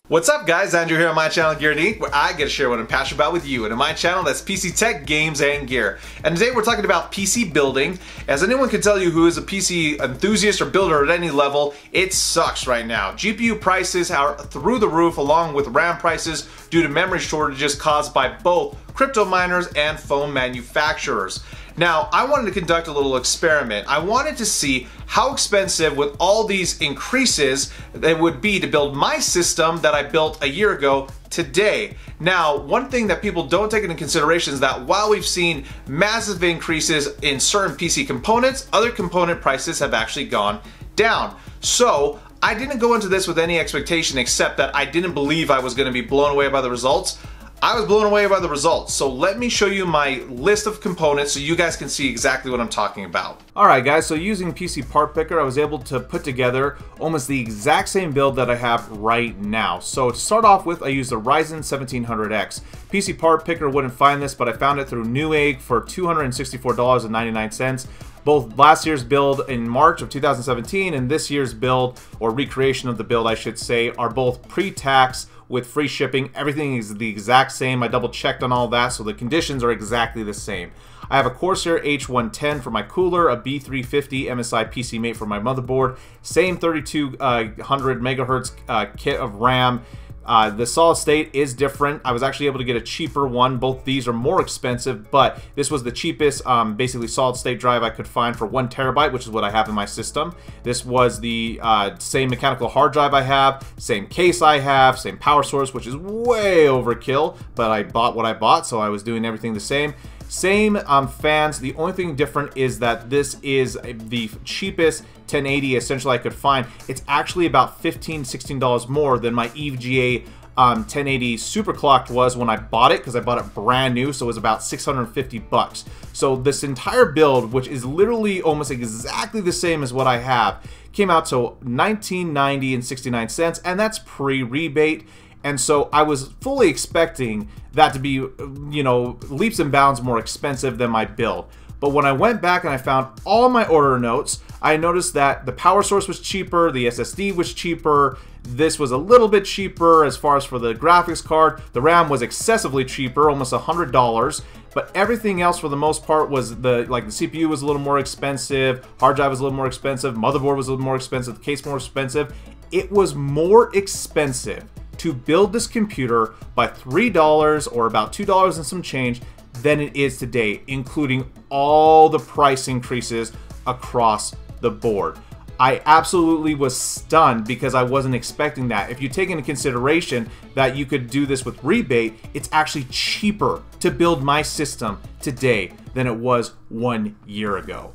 What's up guys, Andrew here on my channel GearedInc, where I get to share what I'm passionate about with you. And in my channel, that's PC tech, games, and gear. And today we're talking about PC building. As anyone can tell you who is a PC enthusiast or builder at any level, it sucks right now. GPU prices are through the roof, along with RAM prices due to memory shortages caused by both crypto miners and phone manufacturers. Now, I wanted to conduct a little experiment. I wanted to see how expensive, with all these increases, it would be to build my system that I built a year ago today. Now, one thing that people don't take into consideration is that while we've seen massive increases in certain PC components, other component prices have actually gone down. So, I didn't go into this with any expectation except that I didn't believe I was going to be blown away by the results. I was blown away by the results. So let me show you my list of components so you guys can see exactly what I'm talking about. Alright guys, so using PC Part Picker, I was able to put together almost the exact same build that I have right now. So to start off with, I used a Ryzen 1700X. PC Part Picker wouldn't find this, but I found it through Newegg for $264.99. Both last year's build in March of 2017 and this year's build, or recreation of the build I should say, are both pre-tax with free shipping. Everything is the exact same. I double checked on all that, so the conditions are exactly the same. I have a Corsair H110 for my cooler, a B350 MSI PC Mate for my motherboard, same 3200 megahertz kit of RAM. The solid state is different. I was actually able to get a cheaper one. Both these are more expensive, but this was the cheapest basically solid state drive I could find for 1 terabyte, which is what I have in my system. This was the same mechanical hard drive I have, same case I have, same power source, which is way overkill, but I bought what I bought, so I was doing everything the same. Same fans. The only thing different is that this is the cheapest 1080 essentially I could find. It's actually about $15–16 more than my EVGA 1080 superclocked was when I bought it, because I bought it brand new, so it was about 650 bucks. So this entire build, which is literally almost exactly the same as what I have, came out to $19.90 and that's pre-rebate. And so I was fully expecting that to be, you know, leaps and bounds more expensive than my build. But when I went back and I found all my order notes, I noticed that the power source was cheaper, the SSD was cheaper, this was a little bit cheaper as far as for the graphics card, the RAM was excessively cheaper, almost $100, but everything else for the most part was the CPU was a little more expensive, hard drive was a little more expensive, motherboard was a little more expensive, the case more expensive. It was more expensive to build this computer by $3 or about $2 and some change than it is today, including all the price increases across the board. I absolutely was stunned because I wasn't expecting that. If you take into consideration that you could do this with rebate, it's actually cheaper to build my system today than it was 1 year ago.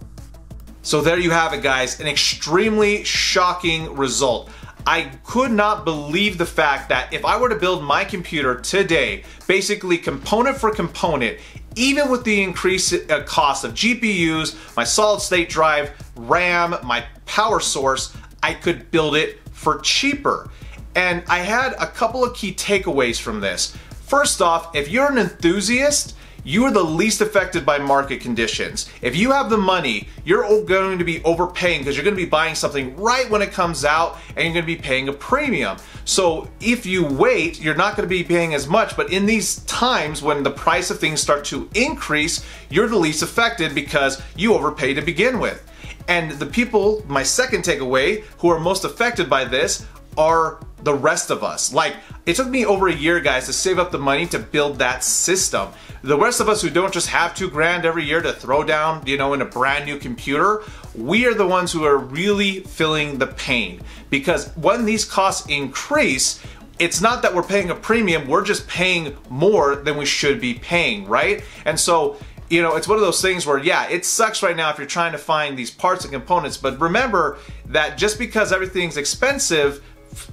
So there you have it guys, an extremely shocking result. I could not believe the fact that if I were to build my computer today, basically component for component, even with the increased cost of GPUs, my solid state drive, RAM, my power source, I could build it for cheaper. And I had a couple of key takeaways from this. First off, if you're an enthusiast, you are the least affected by market conditions. If you have the money, you're going to be overpaying because you're going to be buying something right when it comes out and you're going to be paying a premium. So if you wait, you're not going to be paying as much, but in these times when the price of things start to increase, you're the least affected because you overpay to begin with. And the people, my second takeaway, who are most affected by this are the rest of us. Like, it took me over a year, guys, to save up the money to build that system. The rest of us who don't just have $2,000 every year to throw down, you know, in a brand new computer, we are the ones who are really feeling the pain. Because when these costs increase, it's not that we're paying a premium, we're just paying more than we should be paying, right? And so, you know, it's one of those things where, yeah, it sucks right now if you're trying to find these parts and components, but remember that just because everything's expensive,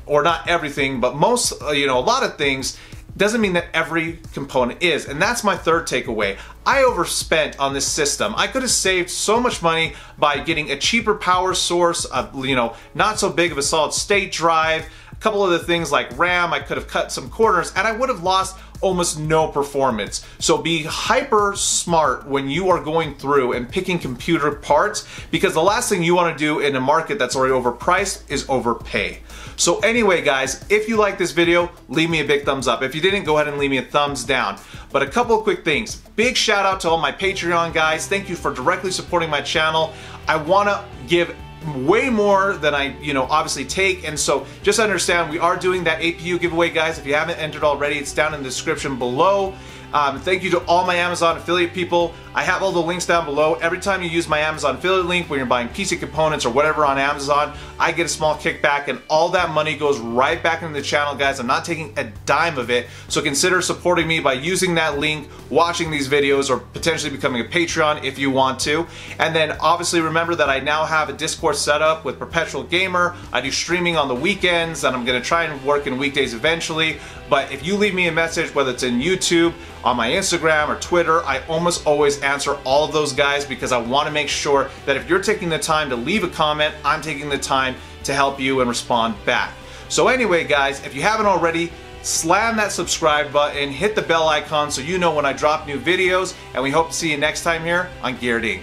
or not everything, but most, you know, a lot of things, doesn't mean that every component is. And that's my third takeaway. I overspent on this system. I could have saved so much money by getting a cheaper power source, you know, not so big of a solid state drive, a couple other things like RAM. I could have cut some corners and I would have lost almost no performance. So be hyper smart when you are going through and picking computer parts, because the last thing you want to do in a market that's already overpriced is overpay. So anyway guys, if you like this video, leave me a big thumbs up. If you didn't, go ahead and leave me a thumbs down. But a couple of quick things. Big shout out to all my Patreon guys. Thank you for directly supporting my channel. I want to give way more than I, obviously take, and so just understand we are doing that APU giveaway, guys. If you haven't entered already, it's down in the description below. Thank you to all my Amazon affiliate people. I have all the links down below. Every time you use my Amazon affiliate link when you're buying PC components or whatever on Amazon, I get a small kickback, and all that money goes right back into the channel, guys. I'm not taking a dime of it, so consider supporting me by using that link, watching these videos, or potentially becoming a Patreon if you want to. And then obviously remember that I now have a Discord set up with Perpetual Gamer. I do streaming on the weekends, and I'm going to try and work in weekdays eventually. But if you leave me a message, whether it's in YouTube, on my Instagram, or Twitter, I almost always answer all of those guys, because I want to make sure that if you're taking the time to leave a comment, I'm taking the time to help you and respond back. So anyway guys, if you haven't already, slam that subscribe button, hit the bell icon so you know when I drop new videos, and we hope to see you next time here on GearedInc.